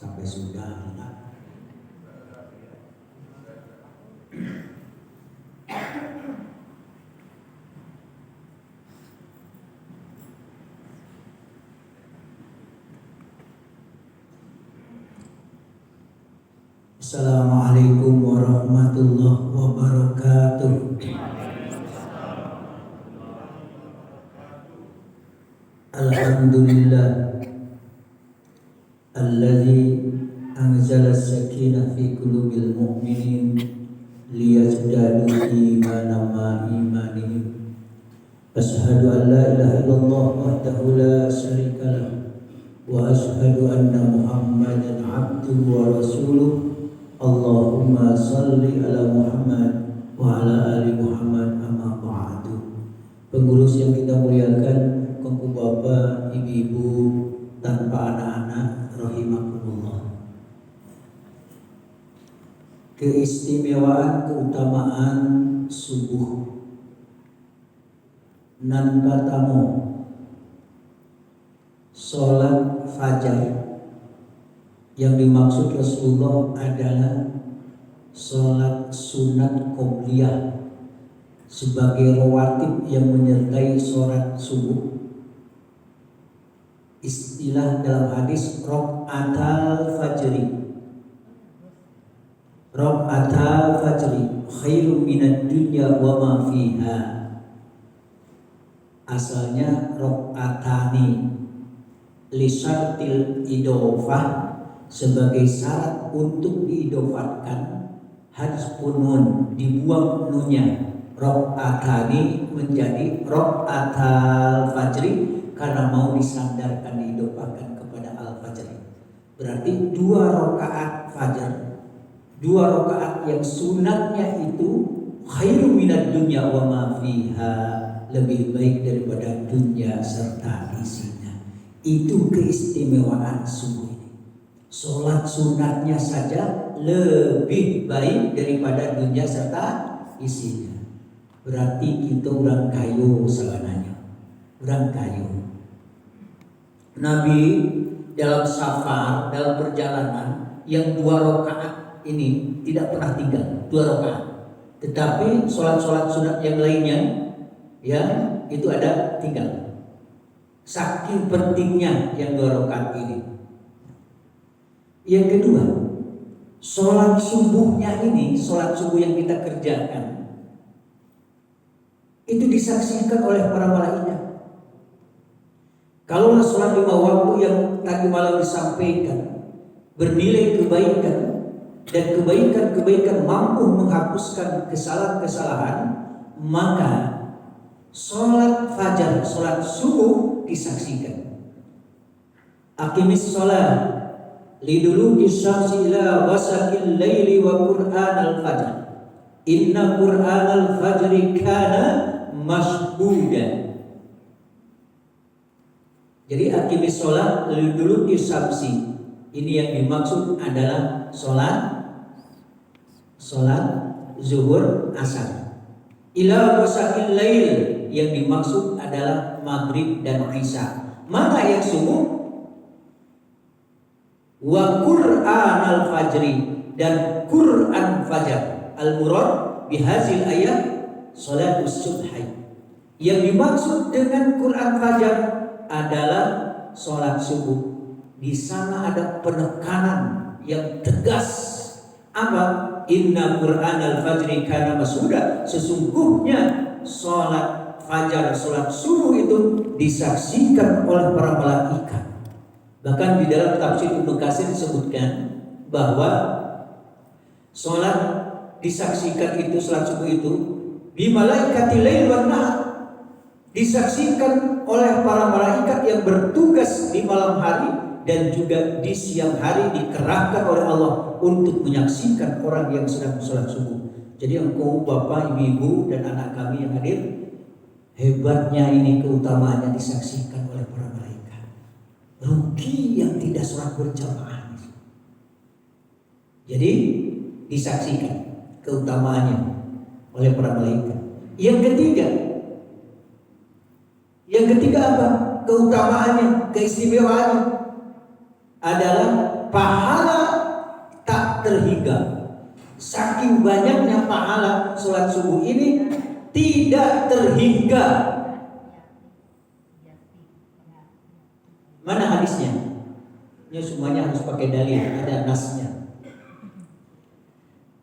sampai sudah. Assalamualaikum warahmatullahi wabarakatuh. Alhamdulillah alladzi anzala as-sakinah fi qulubil mu'minin liyazdadu imanan ma imanihim. Asyhadu an la ilaha illallah wahdahu la syarika lahu wa asyhadu anna Muhammadan abduhu wa rasuluh. Allahumma salli ala Muhammad wa ala ali Muhammad amma ba'du. Pengurus yang kita muliakan, kongku bapak, ibu-ibu tanpa anak-anak, rahimakumullah. Keistimewaan keutamaan subuh nan katamu sholat fajar. Yang dimaksud Rasulullah adalah sholat sunat qobliyah sebagai rawatib yang menyertai sholat subuh. Istilah dalam hadis raq'atal fajri. Raq'atal fajri khairum minad dunya wa ma fiha. Asalnya raq'atani li syartil idofah, sebagai syarat untuk diidofatkan hadfun nun, dibuang nunnya. Raq'atani menjadi raq'atal fajri karena mau disandarkan, diidofatkan kepada al-fajri. Berarti 2 rakaat fajar, 2 rakaat yang sunatnya itu khairu minad dunya wa ma fiha, lebih baik daripada dunia serta isinya. Itu keistimewaan subuh. Sholat sunatnya saja lebih baik daripada dunia serta isinya. Berarti kita orang kayu sebenarnya, orang kayu. Nabi dalam safar, dalam perjalanan yang 2 rakaat ini tidak pernah tinggal, 2 rakaat. Tetapi sholat-sholat sunat yang lainnya, ya itu ada tinggal. Saking pentingnya yang 2 rakaat ini. Yang kedua, sholat subuhnya ini, sholat subuh yang kita kerjakan, itu disaksikan oleh para malaikat. Kalau sholat 5 waktu yang tadi malam disampaikan bernilai kebaikan, dan kebaikan-kebaikan mampu menghapuskan kesalahan-kesalahan, maka sholat fajar, sholat subuh disaksikan. Aqimis sholat liduluki syamsi ila ghasaqil laili wa qur'anal fajr inna qur'anal fajri kana mashhuda. Jadi aqimis sholat liduluki syamsi, ini yang dimaksud adalah sholat zuhur asar. Ila ghasaqil lail, yang dimaksud adalah maghrib dan isya. Mana yang subuh? Wa Qur'anal fajri, dan Qur'an fajar. Al-murad bihazil ayat salatus subhi. Yang dimaksud dengan Qur'an fajar adalah salat subuh. Di sana ada penekanan yang tegas. Apa? Inna Qur'anal fajri kana mashhuda. Sesungguhnya salat fajar, salat subuh itu disaksikan oleh para malaikat. Bahkan di dalam tafsir Ibnu Katsir disebutkan bahwa sholat disaksikan itu, sholat subuh itu bi malaikatil lail wan nahar, disaksikan oleh para malaikat yang bertugas di malam hari dan juga di siang hari, dikerahkan oleh Allah untuk menyaksikan orang yang sedang sholat subuh. Jadi engkau bapak, ibu, dan anak kami yang hadir, hebatnya ini keutamaannya disaksikan oleh para malaikat. Rugi yang tidak sholat berjamaah. Jadi disaksikan keutamaannya oleh para malaikat. Yang ketiga apa? Keutamaannya, keistimewaannya adalah pahala tak terhingga. Saking banyaknya pahala sholat subuh ini tidak terhingga. Mana hadisnya? Ini semuanya harus pakai dalil, ada nasnya.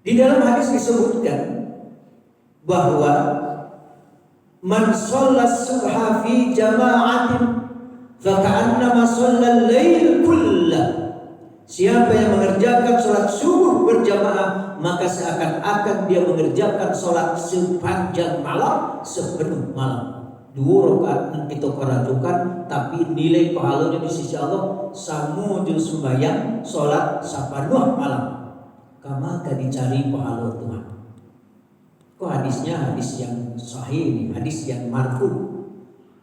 Di dalam hadis disebutkan bahwa man shollat subha fi jama'atin fa ka'annama shallal lail kullah. Siapa yang mengerjakan sholat subuh berjamaah, maka seakan-akan dia mengerjakan sholat sepanjang malam, sepenuh malam. 2 rakaat itu kerajukan, tapi nilai pahalanya di sisi Allah samujud sembahyang sholat sepenuh malam. Kama gak dicari pahala Tuhan. Kok hadisnya hadis yang sahih ini, hadis yang marfu.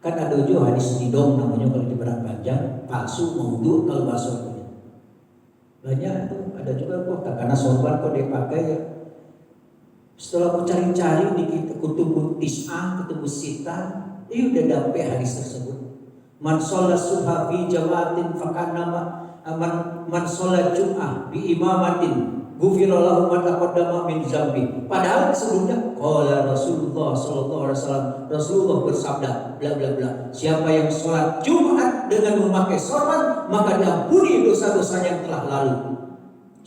Kan ada juga hadis nidong namanya kalau diperpanjang, palsu, maudhu kalau bahasa itu. Banyak tuh, ada juga kok karena sorban kok dipakai ya. Setelah aku cari-cari di kutub tis'ah, kutub sita, udah dapet hadis tersebut. Man sholat subha fi jama'atin fakannama man sholat jum'ah bi imamatin ghufira lahu ma taqaddama min dzambi. Padahal sebelumnya qala Rasulullah sallallahu alaihi wasallam, Rasulullah bersabda bla bla bla. Siapa yang sholat Jumat dengan memakai sorban, maka diampuni dosa-dosa yang telah lalu.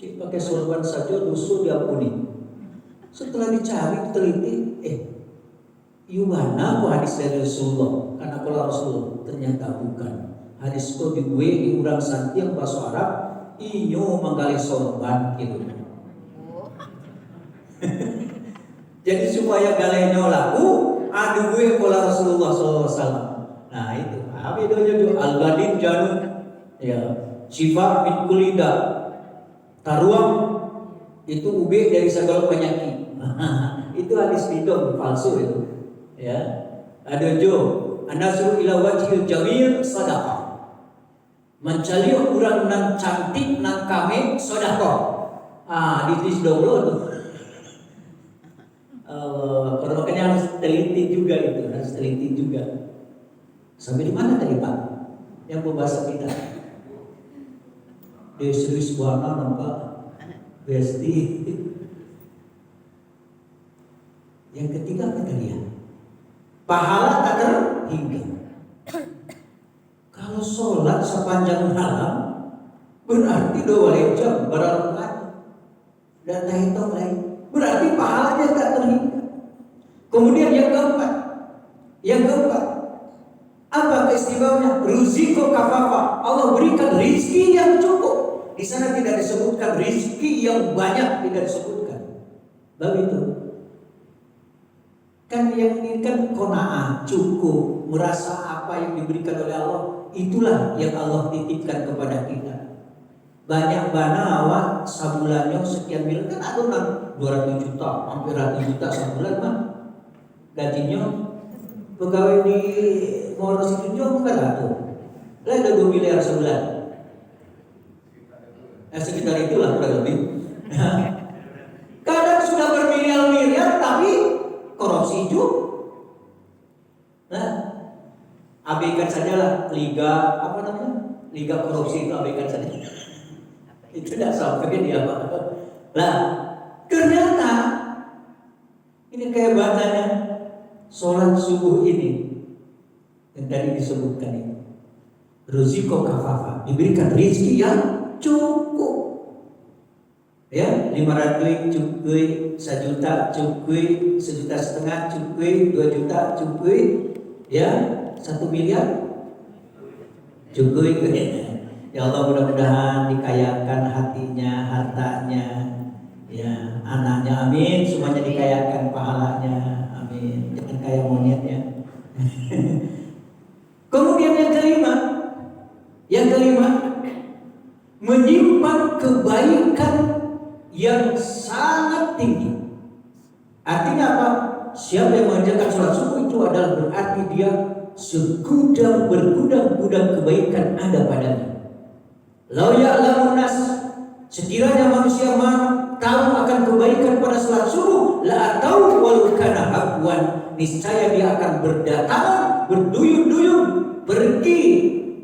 Cik pakai sorban saja dosa diampuni. Setelah dicari, teliti, mana kok hadis dari Rasulullah? Karena kalau Rasulullah ternyata bukan. Hadis itu di urang santi yang bahasa Arab, iyo manggali sorban gitu. Jadi supaya galenya laku, ada gue pola Rasulullah SAW. Nah itu, apa itu juga al-badin janun, ya, syifa min kulida, taruang itu ube dari segala penyakit. Itu hadis bidong palsu itu. Ya, ada jo, anasru ila wajhil jamil sadaqah. Mencari orang nan cantik nan kame sedekah. Di dulu tuh. Kalau makanya harus teliti juga itu, harus teliti juga. Sampai di mana tadi Pak? Yang pembahasan kita. Serius buana nampak besti. Yang ketiga apa tadi ya? Pahala tak terhingga. Kalau sholat sepanjang malam berarti 2 jam berapa lagi? Dan tak hitung lagi. Berarti pahalanya tak terhingga. Kemudian yang keempat, apa keistimewaannya? Rizqo kafafa. Allah berikan rizki yang cukup. Di sana tidak disebutkan rizki yang banyak, tidak disebutkan. Begitu. Kan yang ini kan qanaah, cukup, merasa apa yang diberikan oleh Allah, itulah yang Allah titipkan kepada kita. Banyak bana awak sabulannya sekian miliar, kan ada 200 juta, hampir 100 juta sebulan mah. Gajinya pegawai di Moros itu juga bukan ada. Lah ada 2 miliar sebulan. Sekitar itulah kurang lebih. Kadang sudah bermiliar-miliar tapi korupsi juga. Nah, abaikan sajalah liga apa namanya? Liga korupsi itu abaikan saja. Itu tidak sampai dia apa. Lah, ternyata ini kehebatannya sholat subuh ini yang tadi disebutkan ini. Rizqo kafafa, diberikan rezeki yang cukup. Ya, 500 cukup, 1 juta cukup, 1,5 juta cukup, 2 juta cukup, ya, 1 miliar cukup. Ya Allah, mudah-mudahan dikayakan hatinya, hartanya, ya, anaknya, amin. Semuanya dikayakan pahalanya, amin. Jangan kayak monyetnya. Kemudian yang kelima, menyimpan kebaikan yang sangat tinggi. Artinya apa? Siapa yang mengerjakan sholat subuh itu adalah berarti dia bergudang kebaikan ada padanya. Lau ya'lamun nas, sekiranya manusia tahu akan kebaikan pada sholat subuh, la atau walau kana habwan, niscaya dia akan berdatangan, berduyun-duyun pergi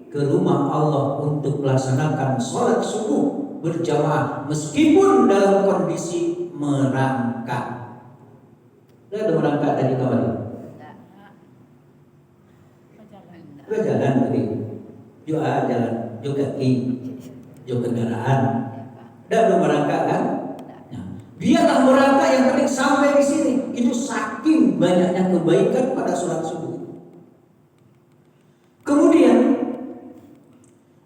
ke rumah Allah untuk melaksanakan sholat subuh berjamaah meskipun dalam kondisi merangkak. Ada merangkak tadi kawan? Jalan tadi, juga jalan, juga kaki, juga kendaraan. Ada merangkak kan? Nah, biarlah merangkak yang penting sampai di sini. Itu saking banyaknya kebaikan pada sholat subuh. Kemudian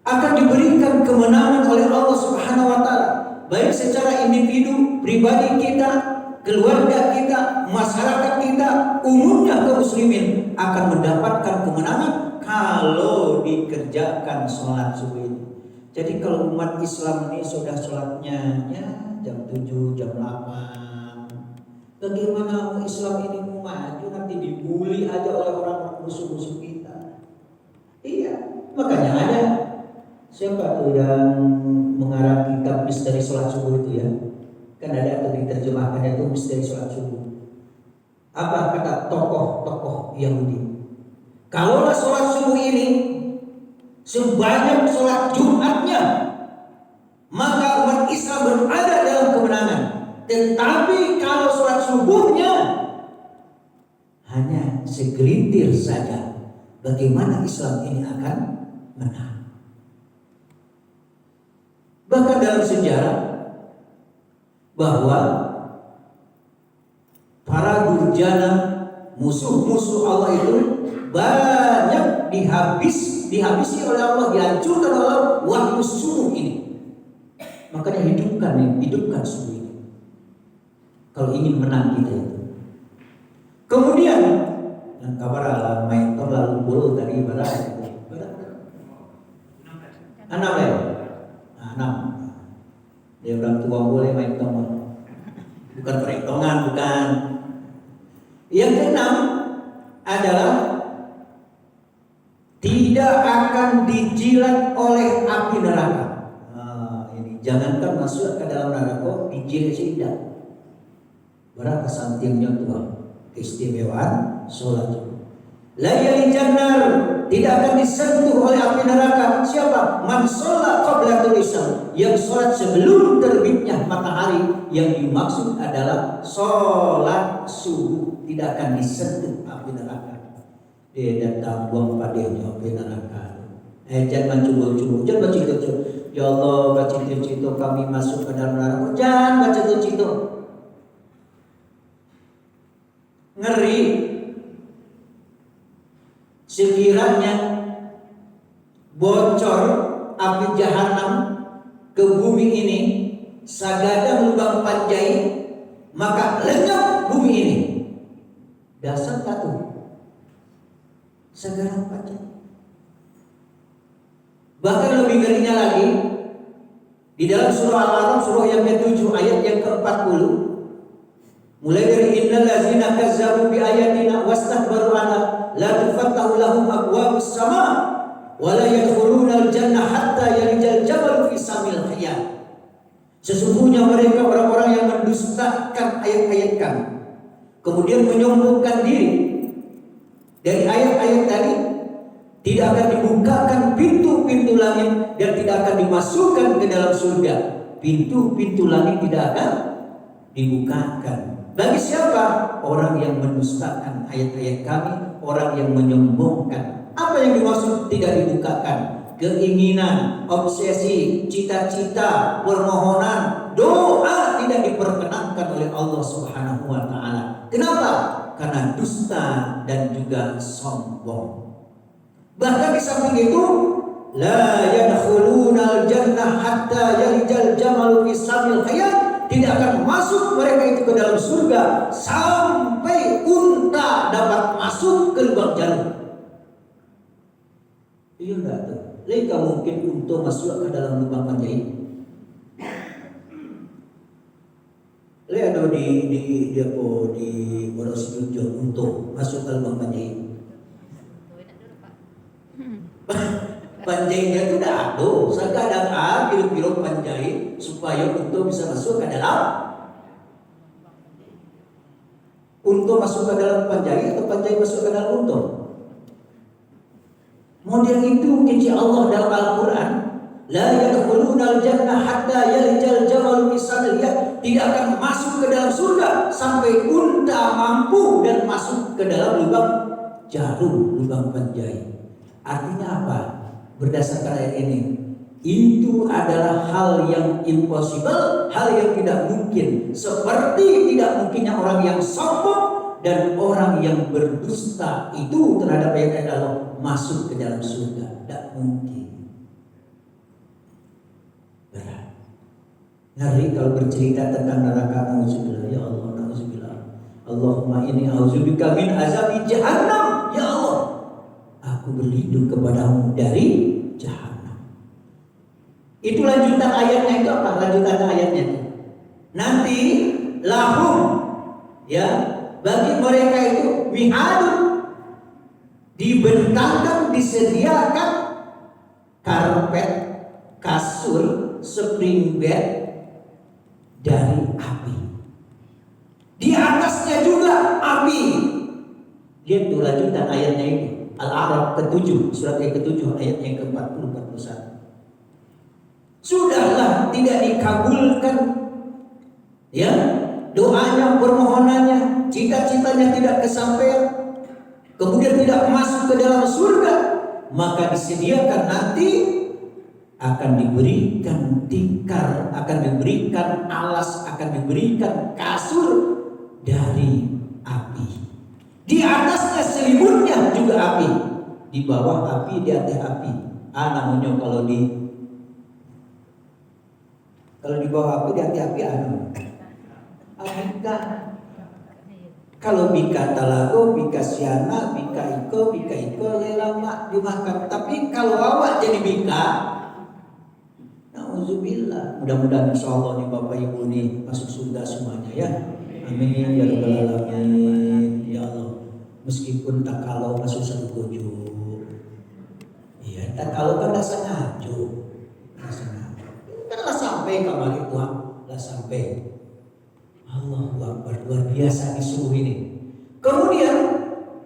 akan diberikan kemenangan oleh Allah Subhanahu wa taala, baik secara individu, pribadi kita, keluarga kita, masyarakat kita, umumnya kaum muslimin akan mendapatkan kemenangan kalau dikerjakan sholat subuh ini. Jadi kalau umat Islam ini sudah sholatnya ya jam 7, jam 8, bagaimana Islam ini mau maju nanti dibully aja oleh orang musuh-musuh kita. Iya, makanya ada siapa tuh yang mengarang kitab misteri sholat subuh itu ya? Kan ada tuh diterjemahkannya itu misteri sholat subuh. Apa kata tokoh-tokoh Yahudi? Kalaulah sholat subuh ini sebanyak sholat Jumatnya, maka umat Islam berada dalam kemenangan. Tetapi kalau sholat subuhnya hanya segelintir saja, bagaimana Islam ini akan menang? Bahkan dalam sejarah bahwa para durjana, musuh-musuh Allah itu banyak dihabisi oleh Allah, dihancurkan oleh Allah waktu subuh ini. Makanya hidupkan subuh ini kalau ingin menang kita itu. Kemudian yang kabar alam main lalu bulu tadi ibarat anak ya, anak dia orang tua boleh main tong, bukan perhitungan, bukan. Yang keenam adalah tidak akan dijilat oleh api neraka. Ini jangankan masuk ke dalam neraka, dijilat tidak. Berapa santinya Tuhan? Keistimewaan sholat. Layali jannar, tidak akan disentuh oleh api neraka. Siapa? Man sholat qablatul isya, yang sholat sebelum terbitnya matahari. Yang dimaksud adalah sholat subuh, tidak akan disentuh api neraka. Dia datang buang padanya api neraka. Jangan cubur-cubur, jangan baca-baca. Ya Allah, baca-baca kami masuk ke dalam neraka. Jangan baca-baca. Ngeri. Sekiranya bocor api jahanam ke bumi ini sagada lubang panjai, maka lenyap bumi ini. Dasar satu sagada panjai. Bahkan lebih ngerinya lagi, di dalam surah Al-A'raf surah yang ke-7 ayat yang ke-40, mulai dari innal ladzina kazzabu bi ayatina wastakbaru anha la tufattahu lahum abwabus sama wa la yadkhuluna al-jannah hatta yalijal jabal fi samil khiyat. Sesungguhnya mereka orang-orang yang mendustakan ayat-ayat kami, kemudian menyombongkan diri dari ayat-ayat tadi, tidak akan dibukakan pintu-pintu langit dan tidak akan dimasukkan ke dalam surga. Pintu-pintu langit tidak akan dibukakan. Bagi siapa? Orang yang mendustakan ayat-ayat kami, orang yang menyombongkan. Apa yang dimaksud tidak dibukakan? Keinginan, obsesi, cita-cita, permohonan, doa tidak diperkenankan oleh Allah Subhanahu wa taala. Kenapa? Karena dusta dan juga sombong. Bahkan di samping itu, la yadkhulunal jannah hatta yalijal jamalu fi samil khayat. Tidak akan masuk mereka itu ke dalam surga sampai unta dapat masuk ke lubang jarum. Iya enggak tuh? Leka mungkin unta masuk ke dalam lubang panjai. Lihat ada di boros junjung unta masuk ke lubang panjai. Panjainya itu dah ada, sekadang kira-kira panjai supaya untuk bisa masuk ke dalam. Untuk masuk ke dalam panjai atau panjai masuk ke dalam unta? Model itu kunci Allah dalam Al-Quran. La yadkhuluna yadkhulunal jannah hatta yalijal jamalu fi samil yad, tidak akan masuk ke dalam surga sampai unta mampu dan masuk ke dalam lubang jarum, lubang penjahit. Artinya apa? Berdasarkan ayat ini, itu adalah hal yang impossible, hal yang tidak mungkin. Seperti tidak mungkinnya orang yang sombong dan orang yang berdusta itu terhadap ayat-ayat Allah masuk ke dalam surga. Tidak mungkin. Berat. Ngeri kalau bercerita tentang neraka. Nauzubillah, ya Allah, nauzubillah. Allahumma inni a'udzubika min azabi jahannam. Ya Allah, aku berlindung kepadamu dari jahannam. Itu lanjutan ayatnya itu apa? Lanjutan ayatnya itu. Nanti lahum, ya, bagi mereka itu mihadun, dibentangkan, disediakan karpet, kasur, spring bed dari api. Di atasnya juga api. Lihat tuh lanjutan ayatnya ini. Al-A'raf ke-7, surat yang ke-7 ayat yang ke-40 41. Sudahlah tidak dikabulkan, ya, doanya, permohonannya, cita-citanya tidak kesampaian, kemudian tidak masuk ke dalam surga, maka disediakan nanti akan diberikan tikar, akan diberikan alas, akan diberikan kasur dari api. Di atasnya selimutnya juga api, di bawah api, di atas api. Namanya kalau di bawah api, di atas api Bika. Kalau bika talago, bika siana, bika iko lelama dimakan. Tapi kalau awak jadi bika, nauzubillah. Mudah-mudahan insyaallah nih Bapak Ibu nih masuk surga semuanya ya. Amin ya rabbal alamin. Ya Allah, meskipun tak kalau masuk surga juga. Iya, tak kalau kan rasanya hancur. Kan lah sampai kamar itu, lah sampai. Allahu Akbar, luar biasa disuruh ini. Kemudian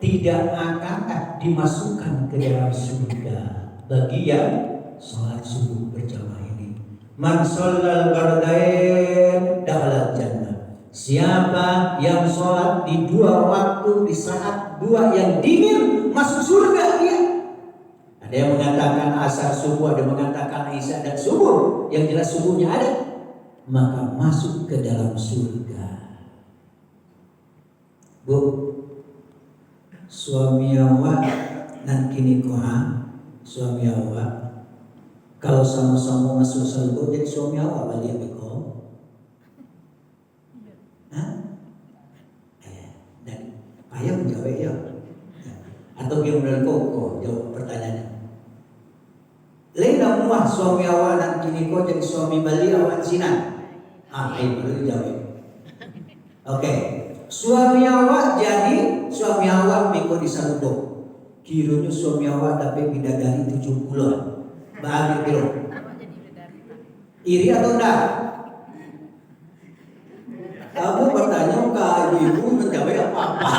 tidak akan dimasukkan ke dalam surga bagi yang sholat subuh berjamaah ini. Man shallal bardain dakhalal jannah. Siapa yang sholat di dua waktu, di saat dua yang dingin, masuk surga dia. Ada yang mengatakan asar subuh, ada yang mengatakan isya dan subuh. Yang jelas subuhnya ada, maka masuk ke dalam surga. Bu, suami awak nan kini koha, suami awak kalau sama-sama masuk surga jadi suami awak balik beko. Dan ayah menjawab ya. Atau gimana kok jawab pertanyaannya. Lain muah suami awak nan kini ko jadi suami balik awak Cina. Ayo perlu jawab. Oke. Suami awak jadi suami awak minggu di Saludo. Kiranya suami awak tapi bidadari 70-an. Bahagia kilo. Iri atau enggak? Kamu bertanya ke ibu menjawab apa-apa.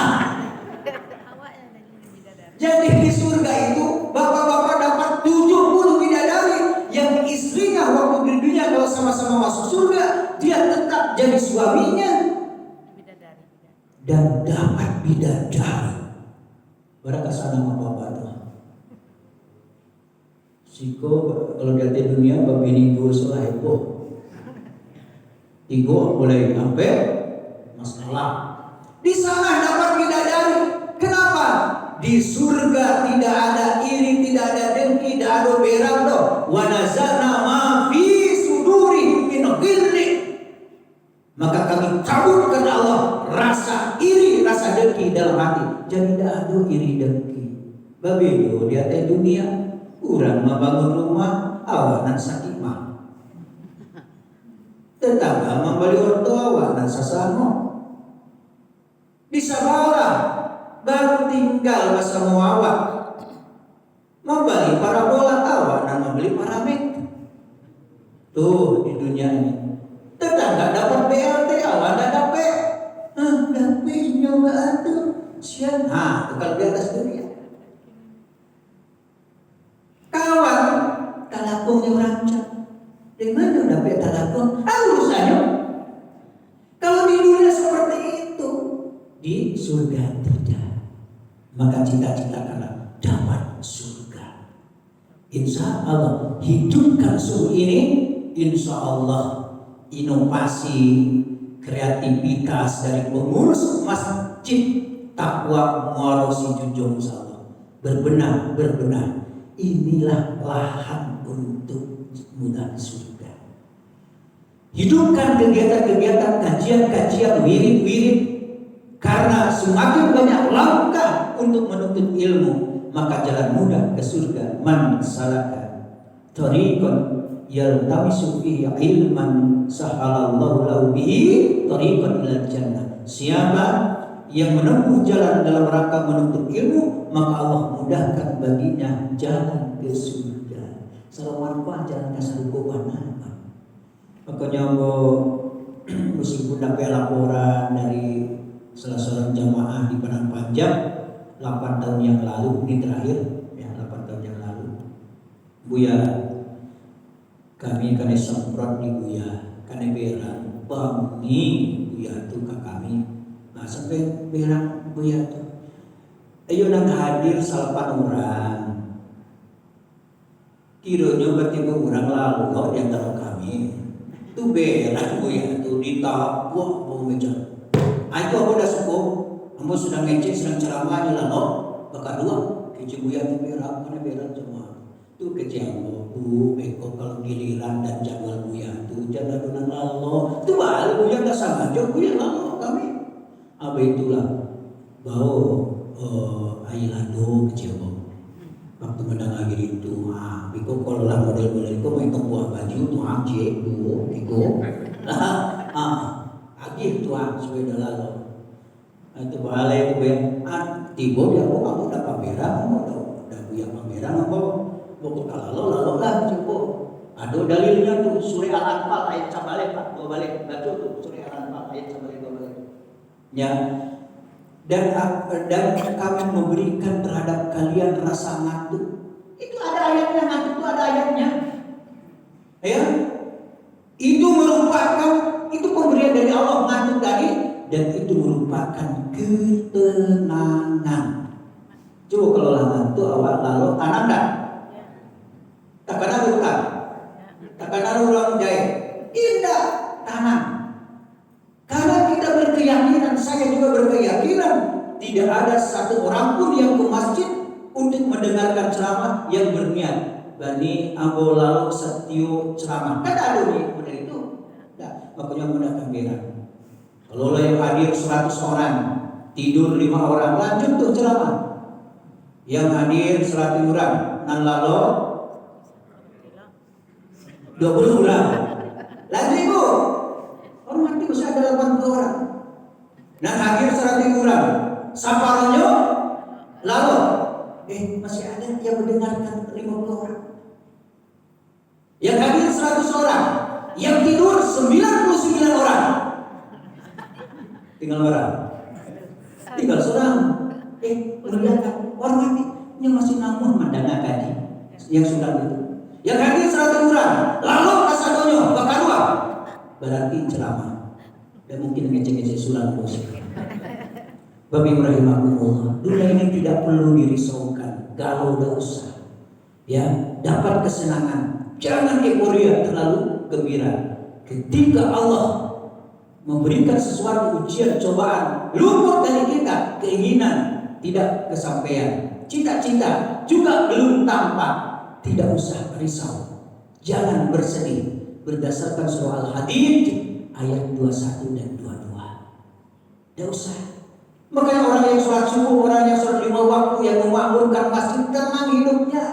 Jadi di surga itu bapak-bapak dapat 70 bidadari yang istrinya waktu di dunia kalau sama-sama masuk surga dia tetap jadi suaminya dan dapat bidadari. Barangkali sana bapak tuh. Siko kalau di dunia babini go salah itu. Igo boleh sampai masalah. Di sana dapat bidadari. Kenapa? Di surga tidak ada iri, tidak ada dengki, tidak ada berado. Wa nazana ma fi sudurihim min ghilli. Maka kami cabut kepada Allah rasa iri, rasa dengki dalam hati. Jadi tidak ada iri dengki. Babelo di atas dunia, kurang membangun rumah, awanan sakimah. Tetangga membeli orto awanan sasano. Di Sabara baru tinggal masa muawak. Membeli parabola awanan membeli paramek. Tuh di dunia ini. Tetangga dapat BLT, awak dah dapat. Dapat nyoba tuh. Sian. Itu kalau di atas dunia. Kawan, kalapungnya rancang. Di mana dapat talakon? Urusannya. Kalau di dunia seperti itu, di surga tidak. Maka cita-citakanlah dapat surga. Insya Allah hidupkan suhu ini. Insya Allah inovasi, kreativitas dari pengurus masjid Takwa Muaro Junjung Allah berbenah. Inilah lahan untuk mudah surga. Hidupkan kegiatan-kegiatan kajian-kajian wirid-wirid, karena semakin banyak langkah untuk menuntut ilmu, maka jalan mudah ke surga. Man salaka tariqan yaltamisu fihi ilman sahalallahu lahu bihi tariqan ilal jannah. Siapa yang menempuh jalan dalam rangka menuntut ilmu, maka Allah mudahkan baginya jalan ke surga. Salawan pa jalan ke surga mana? Makanya meskipun dapat laporan dari salah seorang jamaah di Padang Panjang 8 tahun yang lalu, ini terakhir ya, 8 tahun yang lalu, Buya kami kena semprot di Buya, kena berang bangi Buya itu ke kami. Nah sampai berang Buya itu, ayo nang hadir 8 orang, kiranya berarti orang lalu kau di antara kami. Itu berang Buya itu ditapuk bau meja. Ayo aku udah suku, kamu sudah ngecek, sedang ceramah aja lah no. Bakal dua, kecil Buya itu berang, mana berang semua. Itu kecil Bu, beko kalau giliran dan jadwal Buya itu jangan dunang lalu. Itu balik Buya nggak sama aja Buya lalu kami. Apa itulah bau Ailado kecil Bu. Waktu menang lagi itu, beko kalau lah model-model itu main buah baju tuh aja Bu, beko. Agih tuan sepeda lalu. Itu balik itu tiba dia kok kamu udah pameran, kamu udah Buya pameran apa? Pokok kalau lalu lah cukup. Ada dalilnya tuh surah Al-Anfal ayat sabalik Pak, 2 balik baca tuh surah Al-Anfal ayat sabalik 2 balik. Ya. Dan kami memberikan terhadap kalian rasa ngantuk. Itu ada ayatnya, ngantuk itu ada ayatnya. Ya. Itu merupakan itu pemberian dari Allah, ngantuk tadi, dan itu merupakan ketenangan. Coba kalau ngantuk awal lalu tanam dah. Takkan ada bukan? Takkan ada ulang jahit. Indah tanam. Karena kita berkeyakinan, saya juga berkeyakinan, tidak ada satu orang pun yang ke masjid untuk mendengarkan ceramah yang berniat Bani Abu lalu setio ceramah. Kan ada nih benar itu. Nah, makanya mudahkan berak. Kalau yang hadir 100 orang, tidur 5 orang, lanjut tuh ceramah. Yang hadir 100 orang, nan lalu 20 orang. Lanjut Ibu. Orang mati bisa ada 80 orang. Nah hadir 100 orang. Saparannya lalu masih ada yang mendengarkan 50 orang. Yang hadir 100 orang, yang tidur 99 orang. Tinggal orang. Tinggal seorang. Mendengarkan orang mati. Ini masih namun mendengar kaji yang sudah itu. Yang hadir 100 orang, lalu kasadonyo bakarua. Berarti ceramah. Dan mungkin ngecek-ngecek sulam bos. Babi rahimahumullah. Dunia ini tidak perlu dirisaukan. Galau dah usah. Ya, dapat kesenangan. Jangan euforia terlalu gembira. Ketika Allah memberikan sesuatu ujian, cobaan, luput dari kita, keinginan tidak kesampaian, cita-cita juga belum tampak, tidak usah risau, jangan bersedih. Berdasarkan surah Al-Hadid ayat 21 dan 22. Tidak usah. Makanya orang yang sholat subuh, orang yang sholat 5 waktu, yang memakmurkan masjid, tenang hidupnya,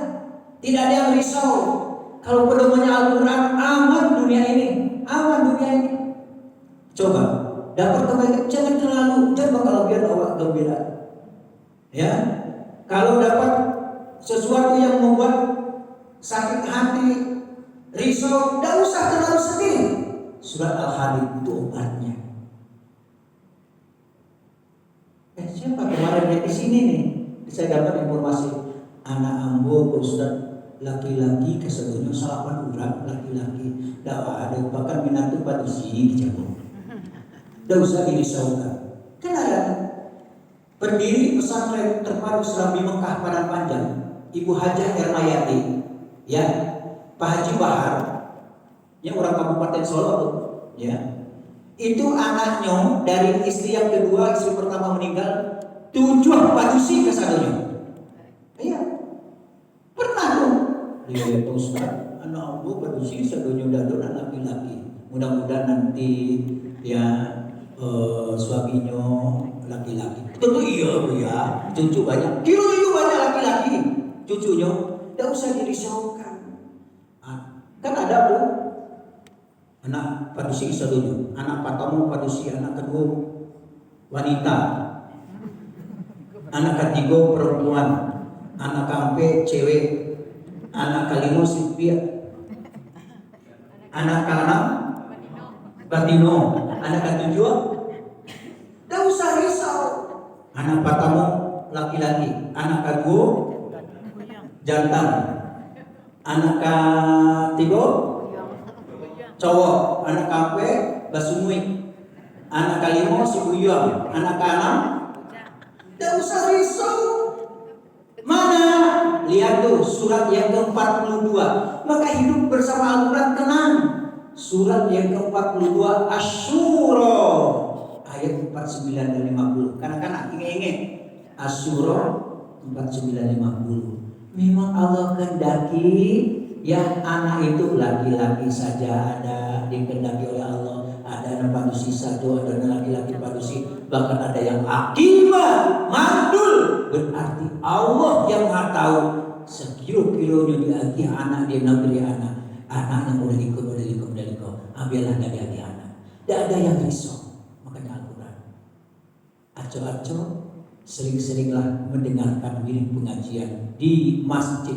tidak ada yang risau. Kalau pedomannya Al-Quran, aman dunia ini, aman dunia ini. Coba dapat kebaikan, jangan terlalu, jangan kalau biar awak gembira. Ya, kalau dapat sesuatu yang membuat sakit hati, risau, tidak usah terlalu sedih. Surat Al-Hadid itu obatnya. Siapa kemarin di sini nih? Saya dapat informasi anak ambo Ustaz laki-laki keseluruhnya 8 orang laki-laki ada bahkan minatu padusi jago. Tidak usah dirisaukan. Kan ada pendiri pesantren terpadu Islam di Mekah pada panjang, Ibu Hajah Ermayati, ya, Pak Haji Bahar, yang orang Kabupaten Solo tuh, ya. Itu anaknya dari istri yang kedua, istri pertama meninggal, 7 padusi ke sadonya. Iya, pernah tuh. Dia Ustaz, anak aku padusi sadonya dadon anak laki-laki. Mudah-mudahan nanti ya suaminya laki-laki. Tentu iya Bu ya, cucu banyak. Kira banyak laki-laki cucunya. Tidak usah dirisaukan. Kan ada Bu, anak padusi sadonya, anak pertama padusi, anak kedua wanita, anak ketiga perempuan, anak keempat cewek, anak kelima Silvia, anak keenam Batino, anak ketujuh tidak usah risau. Anak pertama laki-laki, anak kedua jantan, anak ketiga cowok, anak keempat basumui, anak kelima si Uyang, anak keenam tidak usah risau. Mana? Lihat tuh surat yang ke-42. Maka hidup bersama Al-Quran tenang. Surat yang ke-42 Asy-Syura ayat 49 dan 50. Kanak-kanak ingat-ingat Asy-Syura 49 dan 50. Memang Allah kehendaki ya anak itu laki-laki saja ada, dikehendaki oleh Allah. Ada anak padusi satu, ada anak laki-laki padusi, bahkan ada yang akimah mandul. Berarti Allah yang Maha tahu sekilo-kilonya di hati anak, di negeri anak yang udah likut ambillah dari hati anak. Tidak ada yang risau. Makanya Al-Quran, aco-aco sering-seringlah mendengarkan diri pengajian di Masjid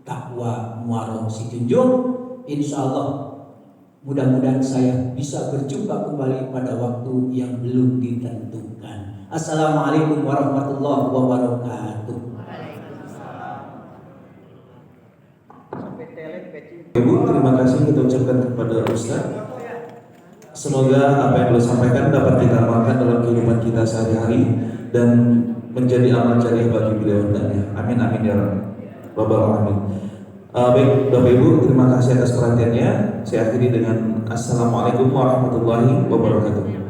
Taqwa Muarram Situjung. Insya Allah mudah-mudahan saya bisa berjumpa kembali pada waktu yang belum ditentukan. Assalamualaikum warahmatullahi wabarakatuh. Ibu, terima kasih kita ucapkan kepada Ustaz. Semoga apa yang beliau sampaikan dapat kita amalkan dalam kehidupan kita sehari-hari dan menjadi amal jariah bagi beliau dan amin amin ya rabbal alamin. Baik Bapak Ibu, terima kasih atas perhatiannya. Saya akhiri dengan Assalamualaikum warahmatullahi wabarakatuh.